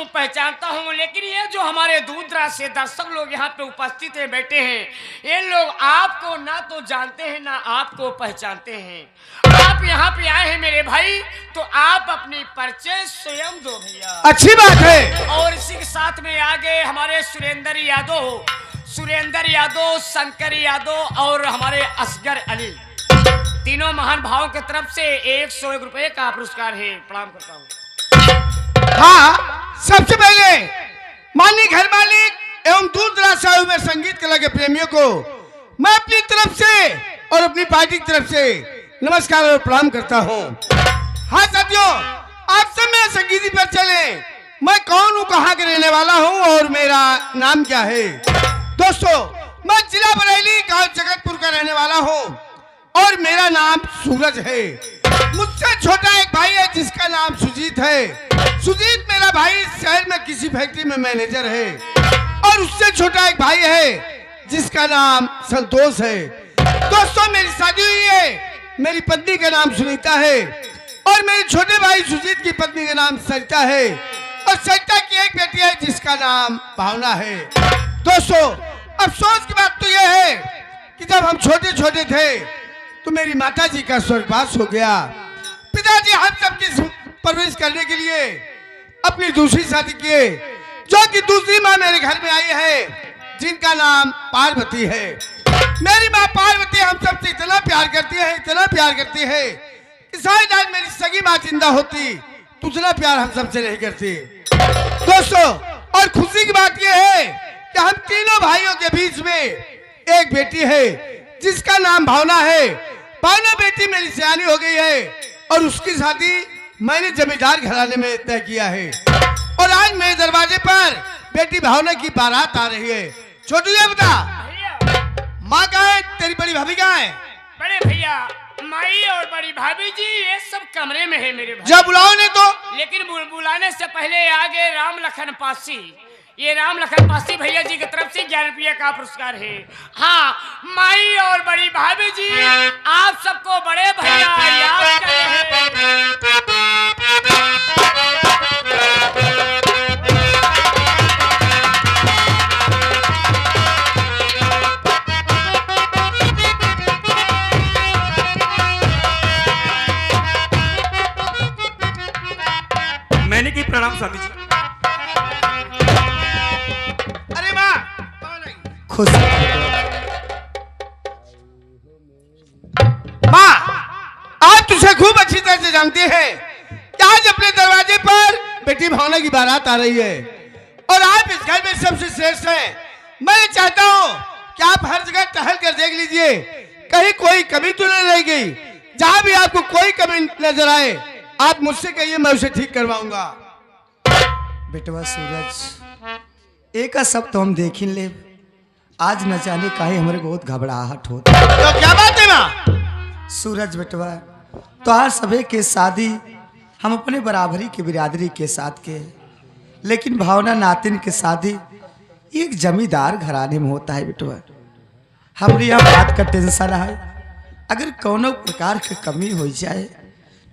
पहचानता हूँ, लेकिन ये जो हमारे दूर दराज से दर्शक लोग यहाँ पे उपस्थित हैं, बैठे हैं, ये लोग आपको ना तो जानते हैं ना आपको पहचानते हैं। आप यहाँ पे आए हैं मेरे भाई, तो आप अपनी परिचय स्वयं दो भैया। अच्छी बात है। और इसी के साथ में आगे हमारे सुरेंद्र यादव, शंकर यादव और हमारे असगर अली, तीनों महान भावों की तरफ से 101 रुपए का पुरस्कार है। प्रणाम करता हूँ। हाँ, सबसे पहले माननीय घर मालिक एवं दूर दराज से आए हुए संगीत कला के प्रेमियों को मैं अपनी तरफ से और अपनी पार्टी की तरफ से नमस्कार और प्रणाम करता हूँ। हाँ साथियों, आप सब मेरे संगीत पर चले। मैं कौन हूँ, कहाँ के रहने वाला हूँ और मेरा नाम क्या है। दोस्तों, मैं जिला बरेली गांव जगतपुर का रहने वाला हूँ और मेरा नाम सूरज है। मुझसे छोटा एक भाई है जिसका नाम सुजीत है। सुजीत मेरा भाई शहर में किसी फैक्ट्री में मैनेजर है। और उससे छोटा एक भाई है जिसका नाम संतोष है। दोस्तों, मेरी शादी हुई है। मेरी पत्नी का नाम सुनीता है और मेरे छोटे भाई सुजीत की पत्नी का नाम सरिता है और सरिता की एक बेटी है जिसका नाम भावना है। दोस्तों, अफसोस की बात तो यह है कि जब हम छोटे छोटे थे तो मेरी माताजी का स्वर्गवास हो गया। पिताजी हम सबकी परवरिश करने के लिए अपनी दूसरी शादी किए, जो कि दूसरी माँ मेरे घर में आई है जिनका नाम पार्वती है। मेरी माँ पार्वती हम सबसे इतना प्यार करती है कि शायद आज मेरी सगी माँ जिंदा होती तो उतना प्यार हम सबसे नहीं करती। दोस्तों, और खुशी की बात यह है कि हम तीनों भाइयों के बीच में एक बेटी है जिसका नाम भावना है। भावना बेटी मेरी सयानी हो गई है और उसकी शादी मैंने जमींदार घराने में तय किया है। और आज मेरे दरवाजे पर बेटी भावना की बारात आ रही है। छोटू, ये बता, माँ कहाँ है, तेरी बड़ी भाभी कहाँ है? बड़े भैया, माई और बड़ी भाभी जी ये सब कमरे में है मेरे भाई। जब बुलाओ ने तो। लेकिन बुलाने से पहले आगे राम लखन पासी, ये राम लखन पासी भैया जी की तरफ से 11 रुपये का पुरस्कार है। हाँ, माई और बड़ी भाभी जी आप सबको बड़े भैया याद कर रहे हैं। मैंने की प्रणाम स्वामी जी। अरे माँ, खुश माँ, आप तुझे खूब अच्छी तरह से जानते हैं कि आज अपने दरवाजे पर बेटी भावना की बारात आ रही है और आप इस घर में सबसे श्रेष्ठ हैं। मैं चाहता हूँ कि आप हर जगह टहल कर देख लीजिए, कहीं कोई कमी तो नहीं रह गई। जहाँ भी आपको कोई कमी नजर आए आप मुझसे कहिए, मैं उसे ठीक करवाऊंगा। बेटवा सूरज, एक सब तो हम देख ही ले। आज न जाने काहे हमारे बहुत घबराहट होता। तो क्या बात है माँ? सूरज बेटवा, तोहार सभे के शादी हम अपने बराबरी के बिरादरी के साथ के, लेकिन भावना नातिन के शादी एक जमींदार घराने में होता है। बेटवा, हमारे यहाँ बात का टेंशन है, अगर कोनो प्रकार की कमी हो जाए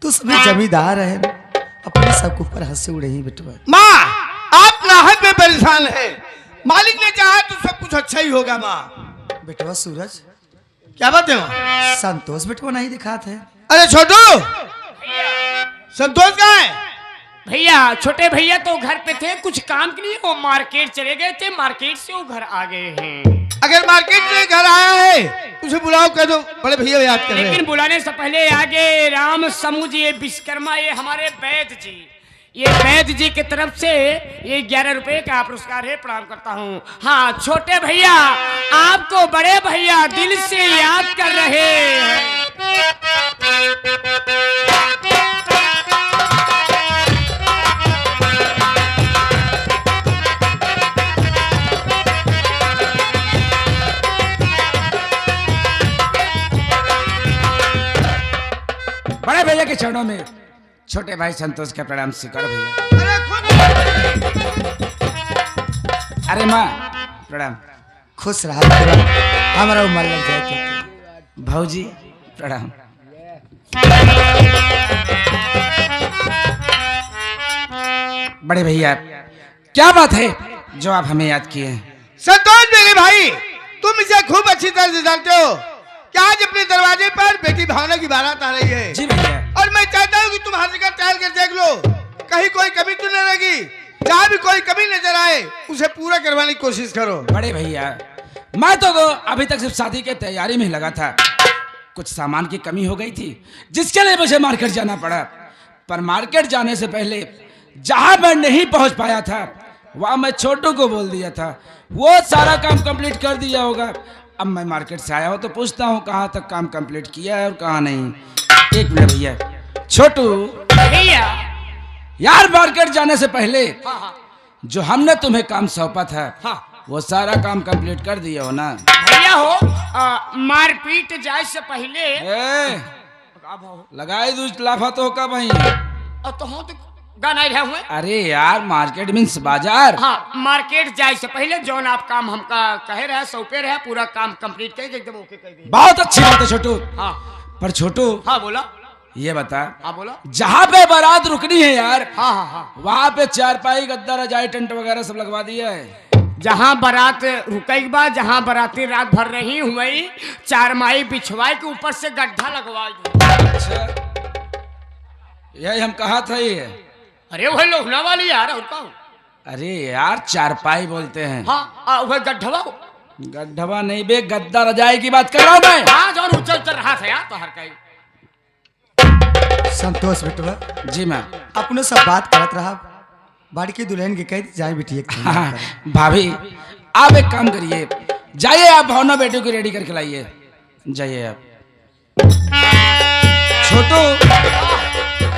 तो सभी जमींदार है अपने सबके ऊपर हंसे उड़े ही। बेटवा माँ, आप नाहक में परेशान हैं। मालिक ने चाहा तो सब कुछ अच्छा ही होगा। माँ, बेटवा सूरज, क्या बात है माँ? संतोष बेटवा नहीं दिखाते हैं। अरे छोटू, संतोष कहाँ है? भैया, छोटे भैया तो घर पे थे, कुछ काम के लिए वो मार्केट चले गए थे, मार्केट से वो घर आ गए हैं। अगर मार्केट में घर आया है उसे बुलाओ, कह दो बड़े भैया याद कर रहे हैं। लेकिन बुलाने से पहले आगे राम समूह जी, ये विश्वकर्मा, ये हमारे वैद्य जी, ये वैद्य जी की तरफ से ये 11 रुपए का पुरस्कार है। प्रणाम करता हूँ। हाँ छोटे भैया, आपको बड़े भैया दिल से याद कर रहे हैं। बड़े भैया के चरणों में छोटे भाई संतोष का प्रणाम स्वीकार भैया। अरे माँ प्रणाम। खुश रहा, हमारा उम्र लग जाए तो। भाऊजी प्रणाम। बड़े भैया क्या बात है जो आप हमें याद किए हैं? संतोष मेरे भाई, तुम इसे खूब अच्छी तरह से जानते हो कि आज अपने दरवाजे पर बेटी भावना की बारात आ रही है। जी भैया। और मैं चाहता हूँ कि तुम हर जगह टहल कर देख लो, कहीं कोई कमी तो न लगी। जहाँ भी कोई कमी नजर आए उसे पूरा करवाने की कोशिश करो। बड़े भैया, मैं तो अभी तक सिर्फ शादी की तैयारी में लगा था। कुछ सामान की कमी हो गई थी जिसके लिए मुझे मार्केट जाना पड़ा। पर मार्केट जाने से पहले जहां मैं नहीं पहुंच पाया था वहां मैं छोटू को बोल दिया था, वो सारा काम कंप्लीट कर दिया होगा। अब मैं मार्केट से आया हूं तो पूछता हूं कहां तक काम कंप्लीट किया है और कहां नहीं। एक मिनट भैया। छोटू भैया। यार, मार्केट जाने से पहले हाँ हाँ जो हमने तुम्हें काम सौंपा था हाँ वो सारा काम कंप्लीट कर दिया हो ना? भैया हो, मारपीट जाए से पहले ए, लगाई दूज लाफा तो का भाई। और तो हम तो गाना रहे हुए। अरे यार, मार्केट मीन्स बाजार। हाँ, मार्केट जाए से पहले जौन आप काम हमका कहे रहे सौंपे रहे पूरा काम कंप्लीट करके एकदम ओके कर दिए। बहुत अच्छी बात है छोटू। हाँ पर छोटू, हाँ बोला। ये बता, हाँ बोला। जहाँ पे बारात रुकनी है यार, हाँ हाँ हाँ, वहाँ पे चारपाई गद्दा रजाई टेंट वगैरह सब लगवा दिया है। जहाँ बारात रुकई बा, जहाँ बाराती रात भर रही हुई, चारमाई बिछवाई के ऊपर से गड्ढा लगवाई। अच्छा, यही हम कहा था ये। अरे वही लोहना वाली यार, और का? अरे यार, चारपाई बोलते हैं। हाँ वही गड्ढवा। गड्ढवा नहीं बे, गद्दा रजाई की बात कर रहा हूँ मैं। हाँ, जौन ऊंचा ऊंचा रहा था यार तो हर कहीं। संतोष बेटवा, जी मैं। अपने सब बात करत रहा, बाड़ी की दुल्हन के कह जाए बेटी एक ठंडा हाँ, करे। भाभी आप एक काम करिए, जाइए आप भावना बेटी को रेडी करके लाइए। जाइए आप। छोटू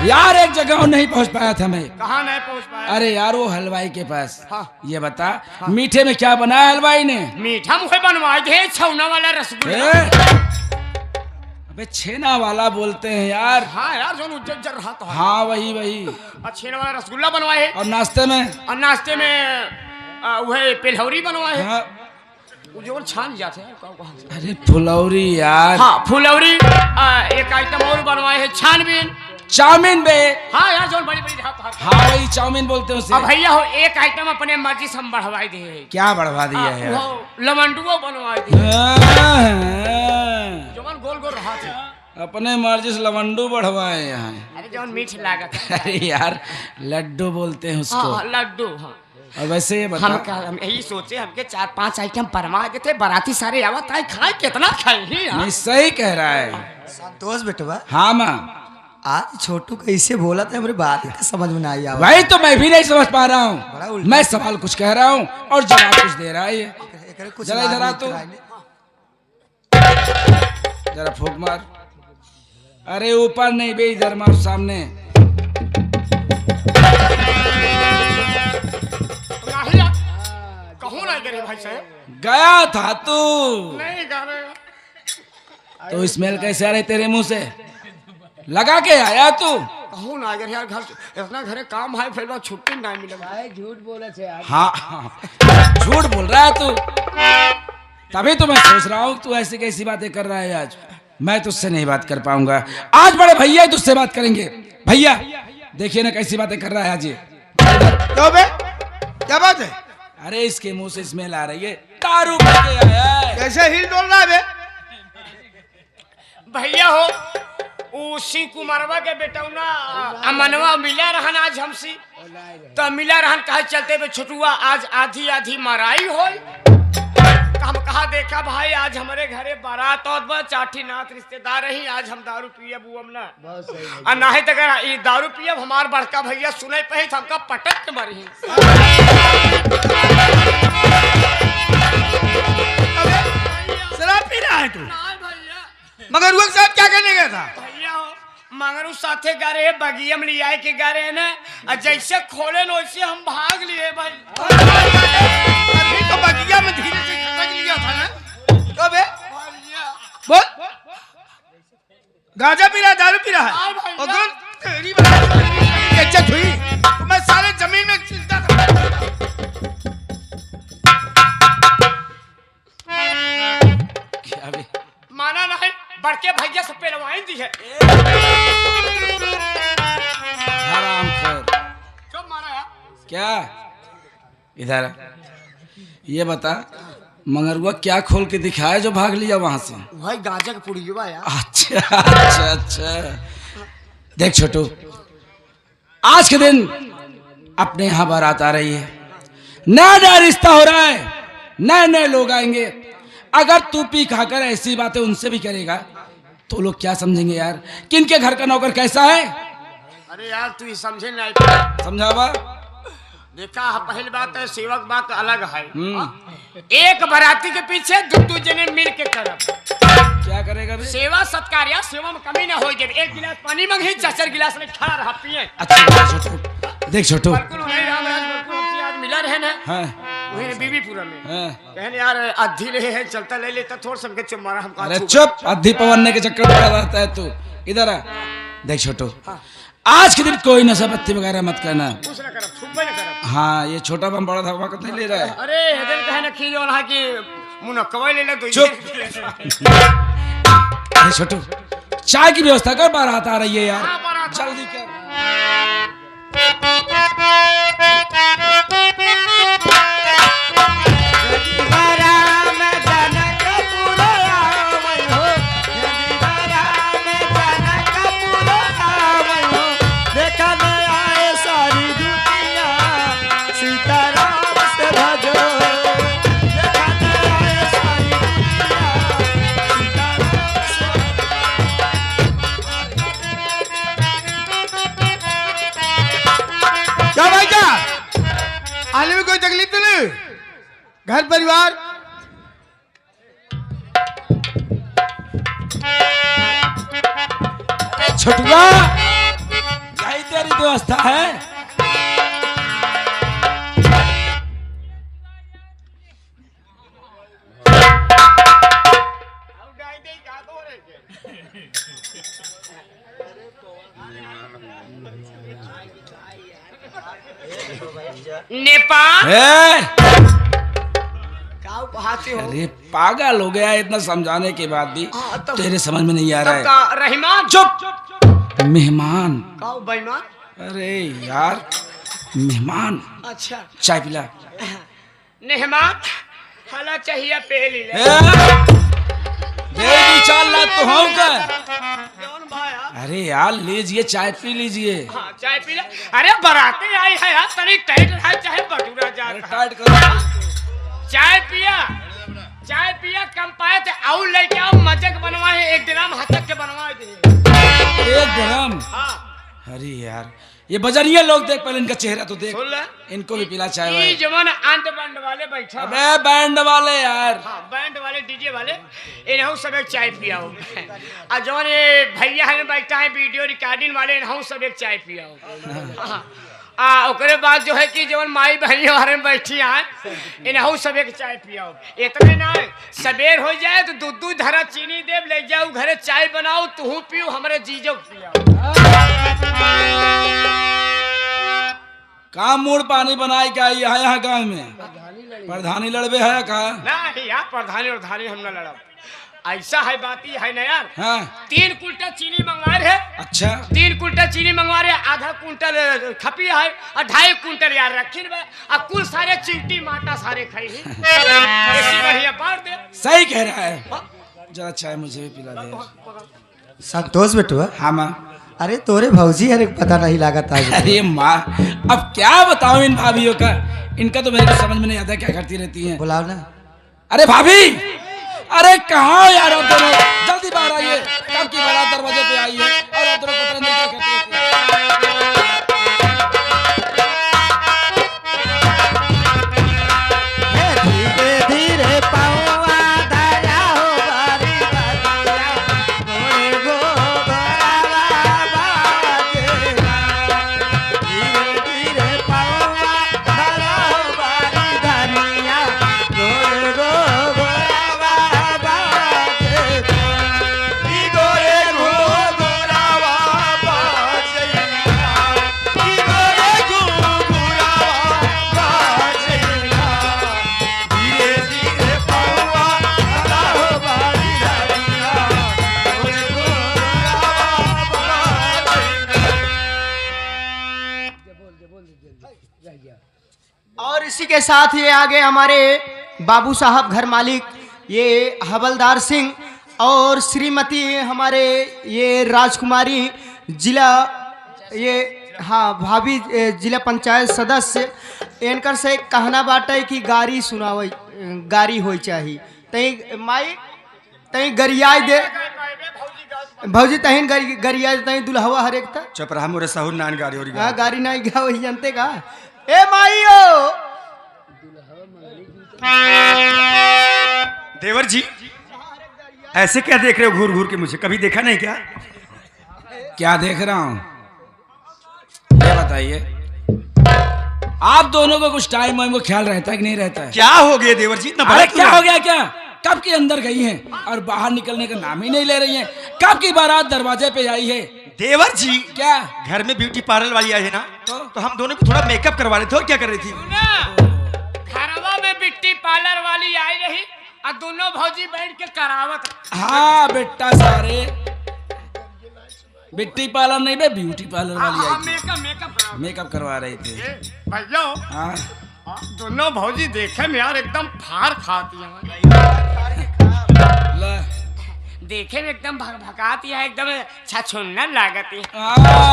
यार, एक जगह और नहीं पहुंच पाया था मैं। कहाँ नहीं पहुँच पाया? अरे यार, वो हलवाई के पास। हाँ। ये बता, मीठे में क्या बनाया हलवाई ने? मीठा मुझे बनवाए थे छौना वाला रसगुल्ला। अबे छेना वाला बोलते हैं यार। हाँ यार, जो उज्जर उज्जर रहा तो। हाँ वही वही। और छेना वाला रसगुल्ला बनवाए है। और नाश्ते में? और नाश्ते में वह पेलहौरी बनवाए है। हाँ। वो जो छान जाते हैं कहाँ से? अरे फुलौरी यार। हाँ फुलौरी। एक आइटम और बनवाए है छानबीन। चाउमीन बे। हाँ यार, जो बड़ी बड़ी रहा तो। हाँ वही चाउमीन बोलते हैं उसे। अब भैया हो, एक आइटम अपने मर्जी से हम बढ़वाई दिए। क्या बढ़वा दिया है यार? वो लमंडुओ बनवाए दिए, जो मन गोल गोल रहा था। अपने मर्जी से लवंडू बढ़वाए यहाँ। अरे जो मीठ लागत है। अरे यार, लड्डू बोलते हैं उसको। हाँ लड्डू। हाँ, और वैसे ये बता, हम यही सोचे हमके 4-5 आइटम परवा देते, बाराती सारे आवत आए, खाए कितना खाए ही यार। नहीं सही कह रहा है। संतोष बेटवा, हाँ माँ, आज छोटू कैसे बोला था हमारी बात ही समझ में ना आई। आवाज वही तो मैं भी नहीं समझ पा रहा बड़ा हूँ। उल्टा। मैं सवाल कुछ कह रहा हूँ और जवाब कुछ दे रहा है ये। एकरे कुछ जरा इधर आ मार तू। नहीं कराएंगे। जरा फूक मार। अरे ऊपर नहीं बे, इधर मार सामने। कहूँ ना करे भाई साहब। गया था तू नहीं गा रहे। तो स्मेल कैसे आ रही तेरे मुंह से? लगा के आया तू? कहूँ ना अगर यार, घर इतना घरे काम है, फिर बात छुट्टी नहीं मिलेगा। झूठ बोले थे यार। हाँ हाँ, झूठ बोल रहा है तू। तभी तो मैं सोच रहा हूँ तू ऐसी कैसी बातें कर रहा है। आज मैं तुझसे नहीं बात कर पाऊंगा। आज बड़े भैया तुझसे बात करेंगे। भैया देखिए ना कैसी बातें कर रहा है आज ये। क्यों बे, क्या बात है? अरे इसके मुंह से स्मेल आ रही है, दारू पी के आया है। कैसे हिल डोल रहा है बे? भैया हो, उसी कुमारवा के बेटा ना अमनवा मिला रहन आज हमसे, तो मिला रहन कहे चलते बे छोटुआ आज आधी आधी मराई हो। हम कहा देखा भाई, आज हमारे घरे बारात और बा चाठी नाथ रिश्तेदार रही, आज हम दारू पियब हुआ ना। और ना ही तो अगर ये दारू पियब हमार बड़का भैया सुने पे तो हमका पटक के मरी। शराब पी रहा है तू? मगर वो साहब क्या करने गया था? भैया हो, मगर साथे गा रहे बगिया में लिया के गा रहे ना, और जैसे खोले न वैसे हम भाग लिए भाई। अभी तो बगिया में धीरे से खटक लिया था ना। तो बे बोल, गांजा पी रहा है, दारू पी रहा है? हाँ भाई। और कौन तेरी इज्जत हुई तो मैं सारे जमीन में चिंता था। क्या बे? माना नहीं, बड़के भैया से पेलवाई दी है। हरामखोर। क्यों मारा यार? क्या इधर ये बता, मंगरुआ क्या खोल के दिखाया जो भाग लिया वहां से? भाई गाजर पूरी यार। अच्छा अच्छा अच्छा। देख छोटू, आज के दिन अपने यहाँ बारात आ रही है, नया नया रिश्ता हो रहा है, नए नए लोग आएंगे। अगर तू पी खाकर ऐसी बातें उनसे भी करेगा तो लोग क्या समझेंगे यार कि इनके घर का नौकर कैसा है? अरे यार तू ये समझे नहीं। समझावा। देखा पहली बात है, सेवक बात अलग है। एक बाराती के पीछे दो जने मिल के करब। क्या करेगा बे? सेवा सत्कार या सेवा में कमी ना हो जाए। एक गिलास पानी मांगे, 4 गिलास में खड़ा रहा पिए। अच्छा छोटू, देख छोटू, बिल्कुल नहीं रामराज, बिल्कुल आज मिला रहे ना। हाँ वही बीबीपुरा में हाँ। कहने यार आधी ले है, चलता ले लेता थोड़ा समझ चुप मारा हमको। अरे चुप, अधी पवनने के चक्कर में पड़ा रहता है तू। इधर आ, देख छोटू, आज के दिन कोई नशा पत्ती वगैरह मत करना। कुछ ना करब, छुपे ना करब। हाँ, ये छोटा बम बड़ा धमाका नहीं ले रहा है। अरे हेदर कहे ना खींच वाला कि मुनक्कवा ले ले तो चुप। अरे छोटू, चाय की व्यवस्था कर, बारात आ रही है यार, हाँ, बारात आ जल्दी कर। क्या भाई क्या आने में कोई तकलीफ तो नहीं? घर परिवार छोटुआ, यही तेरी व्यवस्था है। नेपाल अरे पागल हो गया, इतना समझाने के बाद भी तेरे समझ में नहीं आ रहा है। रहमान चुप। मेहमान? का बेईमान? अरे यार मेहमान। अच्छा चाय पिला। मेहमान हला चाहिए पे ले ले। दे दी 4 लाख तो हम का। कौन भाया? अरे यार लीजिए, चाय पी लीजिए। हाँ चाय पी ले। अरे बराती आई है यार, तनी टाइट है, चाहे बटूरा जा। टाइट करो। चाय पिया, चाय पिया, कम पाए थे आउ लेके आओ, मजक बनवाए, 1 ड्राम हतक के बनवाए दे। 1 ड्राम? हाँ। अरे यार ये बजरिया लोग देख, पहले इनका चेहरा तो देख। सुन ले, इनको भी पिला चाय ये वाय। जवान अंड बंड वाले बैठा। अबे बैंड वाले यार। हाँ बैंड वाले, डीजे वाले, इन्हों सब एक चाय पियाओ। और जवान ये भैया है बैठा है वीडियो रिकॉर्डिंग वाले, इन्हों सब एक चाय पियाओ। हाँ ओकरे बाद जो है कि जवन माई बहनी वाले में बैठी हैं, इन्हों सब एक चाय पियाओ। इतने ना सबेर हो जाए तो दूध धरा चीनी देव ले जाओ घरे, चाय बनाओ तू पियो, हमारे जीजो पियाओ। काम मूड पानी बनाए क्या यहाँ गाँव में? प्रधानी लड़बे है का? नहीं यार प्रधानी और धानी हम न लड़ा, ऐसा है बात ही है ना यार। हाँ 3 कुंटल चीनी मंगवा रहे। अच्छा 3 कुंटल चीनी मंगवा रहे, आधा कुंटल खपी है और 2.5 कुंटल यार रखी बा, और कुल सारे चिमटी माटा सारे खाई ऐसी बढ़िया बांट दे। सही कह रहा है। जरा चाय मुझे भी पिला दे। संतोष बेटुआ, हाँ माँ। अरे तोरे भौजी अरे पता नहीं लागत आज। अरे माँ अब क्या बताऊं इन भाभीियों का, इनका तो मेरे को समझ में नहीं आता क्या करती रहती हैं। बुलाओ ना। अरे भाभी, अरे कहाँ यार आप दोनों, जल्दी बाहर आइए, कब की बारात दरवाजे पे आई है और आप दोनों पता नहीं क्या करती रहती हैं। धीरे धीरे पाऊआ धारा हो बारी बारिया, गोरे गो गोरावा बाजेला। धीरे धीरे पाऊआ धारा हो बारी बारिया, गोरे गो गोरावा बाजेला। ई गोरे गो गोरावा और इसी के साथ ये आगे हमारे बाबू साहब घर मालिक ये हवलदार सिंह और श्रीमती हमारे ये राजकुमारी जिला ये हाँ भाभी जिला पंचायत सदस्य इनकर से कहना बाटे कि गाड़ी सुनावे गाड़ी होई चाहिए तई माई तई गरियाई दे भौजी तहिन गरियाई तई दुल्हवा हरेक था चुप रहा मोरे सहुर नान गाड़ी हो रही हाँ गाड़ी नहीं गा वही जानते का ए माईओ देवर जी ऐसे क्या देख रहे हो घूर घूर के मुझे कभी देखा नहीं क्या? क्या देख रहा हूँ ये बताइए, आप दोनों को कुछ टाइम वाइम को ख्याल रहता है कि नहीं रहता है? क्या हो गया देवर जी इतना अरे बड़ा क्या हो गया क्या? कब की अंदर गई हैं और बाहर निकलने का नाम ही नहीं ले रही हैं? कब की बारात दरवाजे पे आई है? देवर जी क्या घर में ब्यूटी पार्लर वाली आई है ना तो हम दोनों को थोड़ा मेकअप करवा रहे थे और क्या कर रही थी? घरवा में ब्यूटी पार्लर वाली आई रही और दोनों भौजी बैठ के करावत। हाँ बेटा सारे ब्यूटी पार्लर नहीं बे ब्यूटी पार्लर वाली आई थी, मेकअप करवा रही थी। भैया हाँ दोनों भौजी देखे में यार एकदम फार खाती है, ला देखे में एकदम भकाती है, एकदम छछुन्नर लागती है।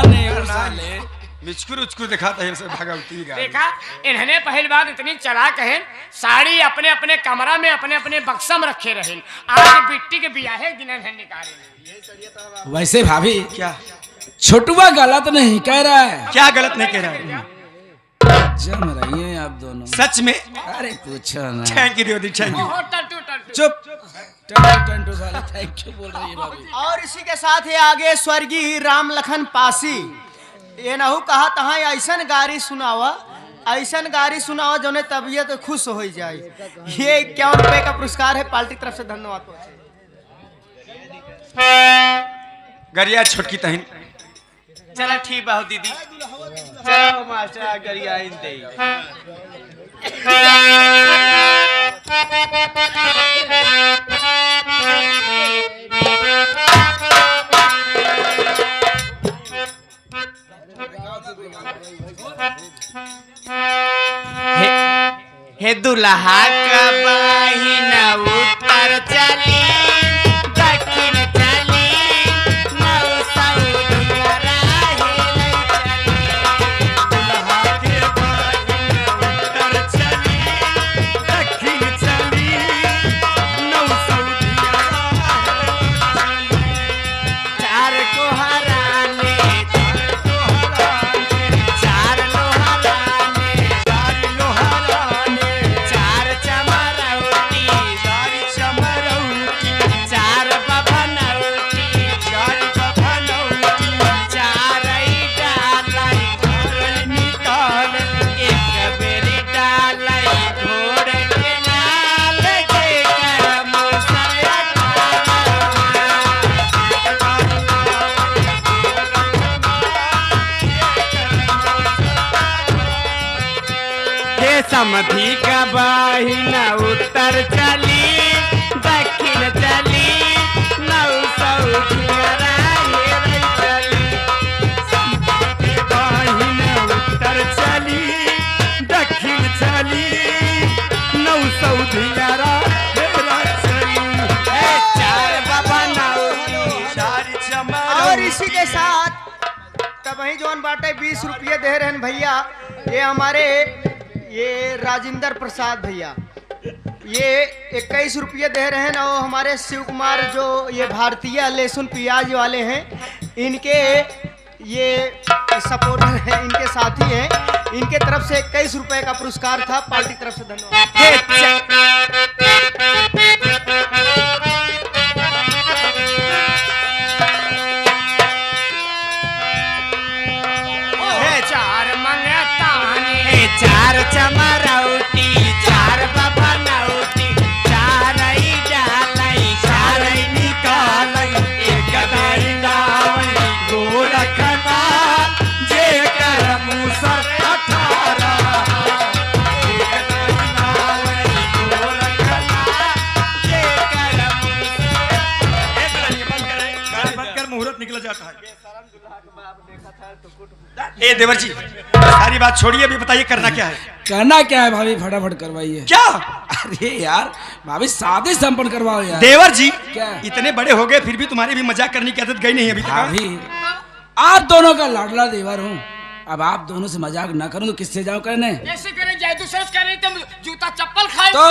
नहीं वो साले मिचकुर उचकुर दिखाता है भगवती का। देखा इन्होंने पहली बात इतनी चलाक है, साड़ी अपने अपने कमरा में अपने अपने बक्सा में रखे रहे, आज बिट्टी के बियाहे दिन निकाले। वैसे भाभी क्या छोटुआ गलत नहीं कह रहा है, क्या गलत नहीं कह रहा है? जम रही हैं आप दोनों सच में? अरे पूछो ना, थैंक यू देवर थैंक यू। चुप टंटू साले थैंक यू बोल रही है भाभी। और इसी के साथ ये आगे स्वर्गीय राम लखन पासी ये नहु कहा तहाँ ऐसन गाड़ी सुनावा जो तबीयत खुश हो जाए। ये 51 रुपए का पुरस्कार है पार्टी की तरफ से, धन्यवाद। गरिया छोटकी तहन चला ठीक बा हो दीदी, चलो मास्टर गरिया दे। हे दुल्हा का बहिना उत्तर चली दक्षिण चली नौ सऊदिया राहेल चली। दुल्हा के बहिना उत्तर चली दक्षिण चली नौ सऊदिया राहेल चली। चार को हराने चार लोहराने चार चमरौती चार बभनौती चार डालाई निकाल एक बेरी डालाई घोड़ के नाल के कर मुसरिया हे समधी का बहिना उत्तर चली दक्षिण चली नौ सऊदिया राहेल चली। समधी के बहिना उत्तर चली दक्षिण चली नौ सऊदिया राहेल चली। चार बाबा नौ चार चमर। और इसी के साथ तब वही जौन बाटे 20 रुपये दे रहे हैं भैया, ये हमारे ये राजेंद्र प्रसाद भैया ये 21 रुपये दे रहे हैं और हमारे शिव कुमार जो ये भारतीय लहसुन प्याज वाले हैं इनके ये सपोर्टर हैं, इनके साथी हैं, इनके तरफ से 21 रुपये का पुरस्कार था पार्टी की तरफ से, धन्यवाद। चार मंगतानी चार चमरौती चार बभनौती चार डालाई चार निकालाई एक बेरी डालाई गोरखना जे कर मुसर 18 एक बेरी डालाई गोरखना जे कर है। ए देवर जी, सारी बात छोड़िए, अभी बताइए करना क्या है? करना क्या है भाभी, फटाफट करवाइए। क्या? अरे यार भाभी शादी संपन्न करवाओ यार। देवर जी, क्या? इतने बड़े हो गए फिर भी तुम्हारी भी मजाक करने की आदत गई नहीं अभी तक। भाभी आप दोनों का लाडला देवर हूँ, अब आप दोनों से मजाक ना करूँ तो किससे जाओ करने? कैसे करें जादू सर्च करें तुम जूता चप्पल खाए तो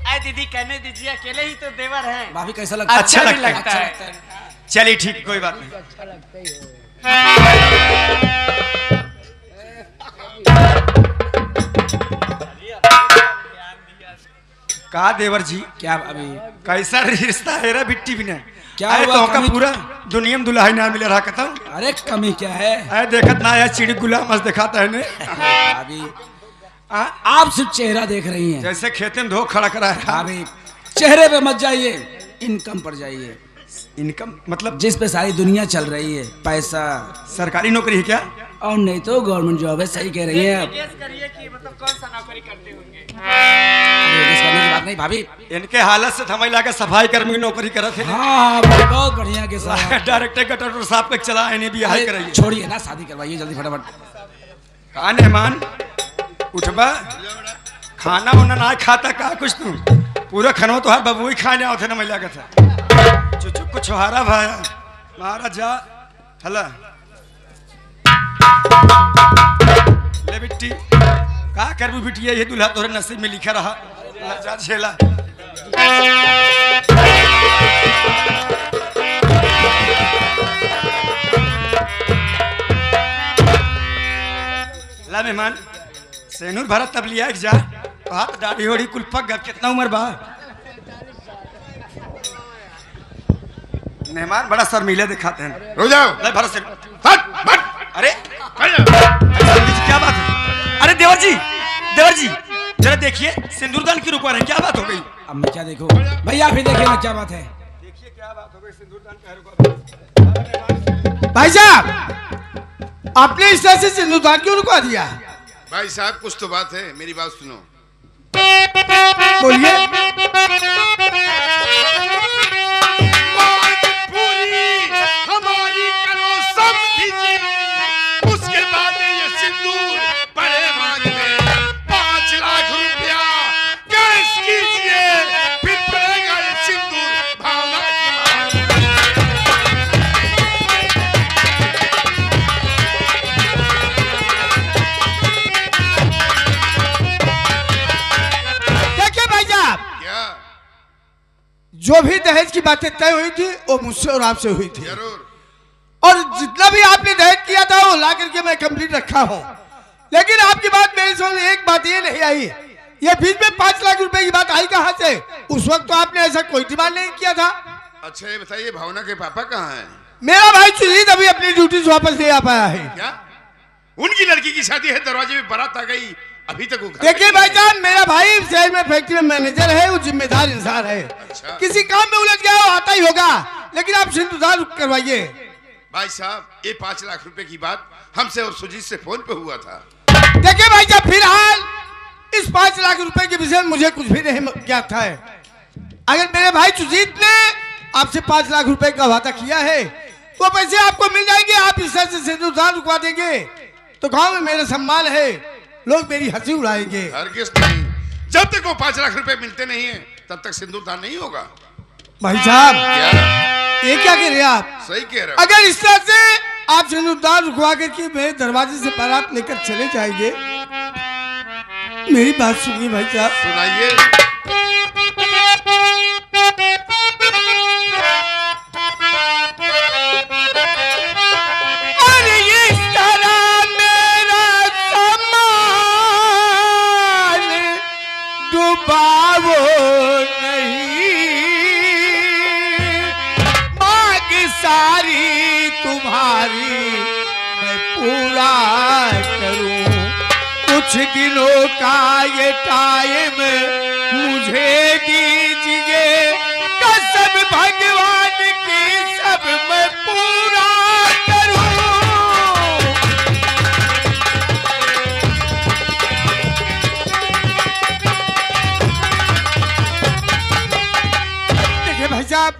अरे दीदी कहने दीजिए, अकेले ही तो देवर हैं। भाभी कैसा लगता है? अच्छा भी लगता है। लगता है। चलिए ठीक, कोई बात नहीं। कहा देवर जी, क्या भाभी? कैसा रिश्ता है रे बिट्टी बिना? क्या अरे हुआ, तो का कमी- पूरा दुनिया में दुल्हा ना मिले रहा कतम। अरे कमी क्या है अरे देखत ना आया चिड़ी गुला मस्त दिखाता है ने। भाभी? आ? आप सिर्फ चेहरा देख रही हैं जैसे खेते में धो खड़ा करा है। भाभी। चेहरे पे मत जाइए, इनकम पर जाइए, इनकम मतलब जिस पे सारी दुनिया चल रही है। पैसा सरकारी नौकरी है क्या? और नहीं तो गवर्नमेंट जॉब है। सही कह रही हैं आप। गेस करिए कि मतलब कौन सा नौकरी करते होंगे। अरे गेस करने की बात नहीं भाभी। इनके हालत से थमाई लाके सफाई कर्मी की नौकरी करत है। हाँ बहुत बढ़िया के साथ। डायरेक्टर गटर साहब पे चला इन्हें भी हाई कराइए। छोड़िए ना, शादी करवाइए जल्दी फटाफट। कहा मेहमान उठबा, खाना वाना ना खाता का कुछ तू पूरा खाना तो हर बबू ही खाने आओ थे ना महिला का था। चुचु कुछ हारा भाया महाराज जा हला ले बिट्टी का करबू बिटिया, ये दूल्हा तोरे नसीब में लिखा रहा। जा झेला ला मेहमान सेनूर भरत तब लिया जा तो हाथ दाढ़ी होड़ी कुल पक गया। कितना उम्र बा? मेहमान बड़ा शर्मीले दिखाते हैं। रुक जाओ। ले भरत से हट हट अरे हट जाओ। क्या बात है? अरे देवर जी जरा देखिए, सिंदूरदान की रुकवा रहे हैं, क्या बात हो गई? अब मैं क्या देखूं? भैया फिर देखिए ना क्या बात है। देखिए क्या बात हो गई, सिंदूरदान का रुकवा। भाई साहब, आपने इस तरह से सिंदूरदान क्यों रुकवा दिया? भाई साहब कुछ तो बात है, मेरी बात सुनो। बोलिए। हमारी करो सब कीजिए, उसके बाद ये सिंदूर बड़े मांग में 5 लाख रुपया कैश कीजिए, फिर पड़ेगा ये सिंदूर भावना की। देखिए भाई साहब, क्या? जो भी दहेज की बातें तय हुई थी वो मुझसे और आपसे हुई थी, जरूर। और जितना भी आपने दहेज किया था वो ला करके मैं कंप्लीट रखा हूँ। लेकिन आपकी बात मेरी समझ में एक बात ये नहीं आई, ये बीच में 5 लाख रुपए की बात आई कहाँ से? उस वक्त तो आपने ऐसा कोई डिमांड नहीं किया था। अच्छा ये बताइए, भावना के पापा कहाँ हैं? मेरा भाई सुजीत अभी अपनी ड्यूटी से वापस नहीं आ पाया है। क्या उनकी लड़की की शादी है, दरवाजे में बारात आ गई, अभी तक वो घर देखिए पे भाई नहीं है। साहब, मेरा भाई शहर में फैक्ट्री में मैनेजर है, वो जिम्मेदार इंसान है। अच्छा। किसी काम में उलझ गया वो आता ही होगा, लेकिन आप सिंदूरदान करवाइए। भाई साहब ये 5 लाख रुपए की बात हमसे और सुजीत से फोन पे हुआ था। देखिए भाई साहब, फिलहाल इस 5 लाख रुपए के विषय में मुझे कुछ भी नहीं ज्ञात है। अगर मेरे भाई सुजीत ने आपसे 5 लाख रुपए का वादा किया है तो पैसे आपको मिल जाएंगे। आप इस तरह से सिंदूरदान रुकवा देंगे तो गांव में मेरा सम्मान है, लोग मेरी हंसी उड़ाएंगे। हरगिज़ नहीं, जब तक वो 5 लाख रुपए मिलते नहीं है तब तक सिंदूरदान नहीं होगा। भाई साहब क्या? ये क्या कह रहे हैं आप? सही कह रहे हो। अगर इस तरह से आप सिंदूरदान रुकवा करके मेरे दरवाजे से बारात लेकर चले जाएंगे, मेरी बात सुनिए भाई साहब। सुनाइए। अरे इस तरह मेरा सम्मान डुबाओ नहीं, मांग सारी तुम्हारी मैं पूरा करूं। कुछ दिनों का ये टाइम मुझे दीजिए, कसम भगवान की सब मैं पूरा करूं। देखिए भाई साहब,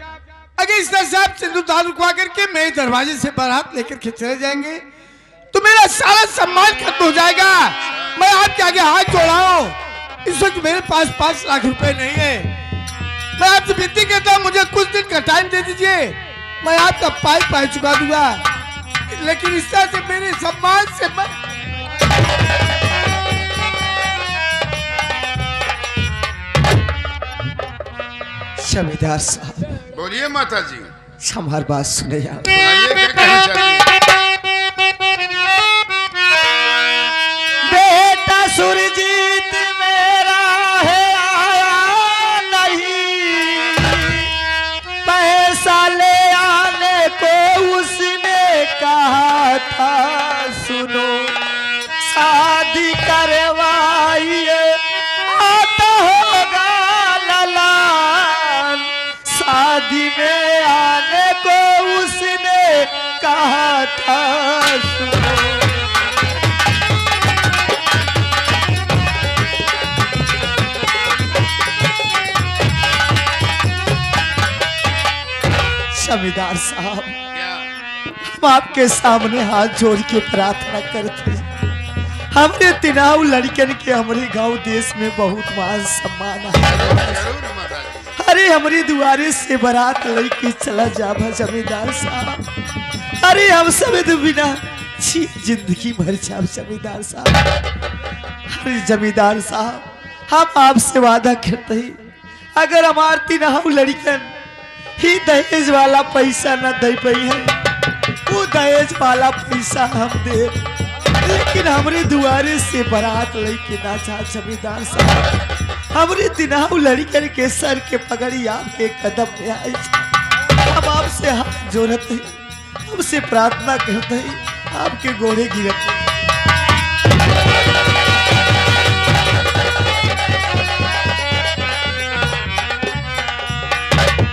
अगर इस कमिश्नर साहब सिंदूरदान रुकवा करके मेरे दरवाजे से बारात लेकर के चले जाएंगे तो मेरा सारा सम्मान खत्म हो जाएगा। मैं आपके आगे हाथ जोड़ा हूं। इस वक्त मेरे पास 5 लाख रुपए नहीं है। मैं आपसे विनती करता हूं, मुझे कुछ दिन का टाइम दे दीजिए, मैं आपका पाई चुका दूंगा, लेकिन इस तरह से मेरे सम्मान से जमींदार साहब बोलिए माता जी, हमारी बात सुने यार। सुनाइए क्या कहना चाहती हैं? बेटा सुरजीत मेरा है आया नहीं, पैसा ले आने को उसने कहा था, सुनो शादी करवाइए आता होगा ललान, शादी में आने को उसने कहा था, सुनो। जमींदार साहब क्या? हम आपके सामने हाथ जोड़ के प्रार्थना करते हैं, हमरे तिनाऊ लड़कन के हमारे गांव देश में बहुत मान सम्मान है। जरूर माता जी। अरे हमारी दुआरे से बारात लेके चला जावा जमींदार साहब। अरे हम सब तो बिना जिंदगी भर जाओ जमींदार साहब। अरे जमींदार साहब, हम आपसे वादा करते हैं, अगर हमारे तिनाऊ लड़कन ही दहेज वाला पैसा न दे पाई है, वो दहेज वाला पैसा हम दे, लेकिन हमारे दुआरे से बारात लेके ना जा जमींदार साहब। हमारे तिनाऊ लड़कन के सर के पगड़ी आपके कदम में आई। हम आपसे हाथ जोड़ते हैं, हमसे प्रार्थना करते हैं, आपके गोड़े गिरते हैं।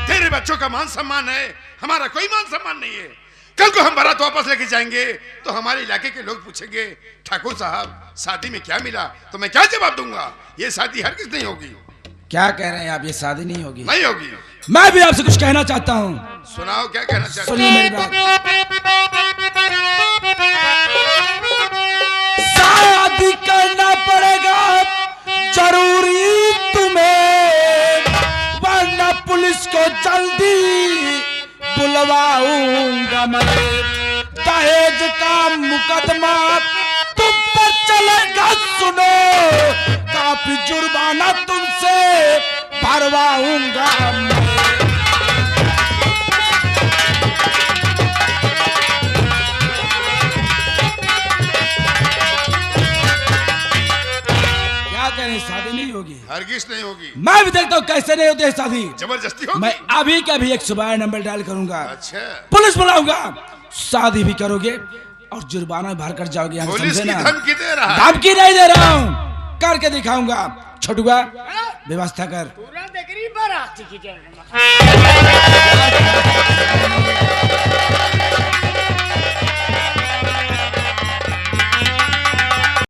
तेरे बच्चों का मान सम्मान है, हमारा कोई मान सम्मान नहीं है। कल को हम बारात वापस लेके जाएंगे तो हमारे इलाके के लोग पूछेंगे, ठाकुर साहब शादी में क्या मिला, तो मैं क्या जवाब दूंगा? ये शादी हरगिज नहीं होगी। क्या कह रहे हैं आप? ये शादी नहीं होगी? नहीं होगी। मैं भी आपसे कुछ कहना चाहता हूँ, सुनाओ क्या कहना चाहते सुनिए मेरी बात। शादी करना पड़ेगा जरूरी तुम्हें, वरना पुलिस को जल्दी बुलवाऊंगा मैं। दहेज का मुकदमा तुम पर चलेगा, सुनो काफी जुर्माना तुमसे भरवाऊंगा मैं। क्या कह रहे हैं? शादी नहीं होगी? हरगिज नहीं होगी। मैं भी देखता हूँ कैसे नहीं होती है शादी। जबरदस्ती होगी। मैं अभी के अभी एक सुबह नंबर डायल करूंगा, अच्छा, पुलिस बुलाऊंगा, शादी भी करोगे और जुर्माना भर कर जाओगे। यहाँ पुलिस की समझे ना? धमकी दे रहा है। धमकी नहीं दे रहा हूँ, करके दिखाऊंगा। छोटुआ व्यवस्था कर। पूरा देख रही बारात की जय।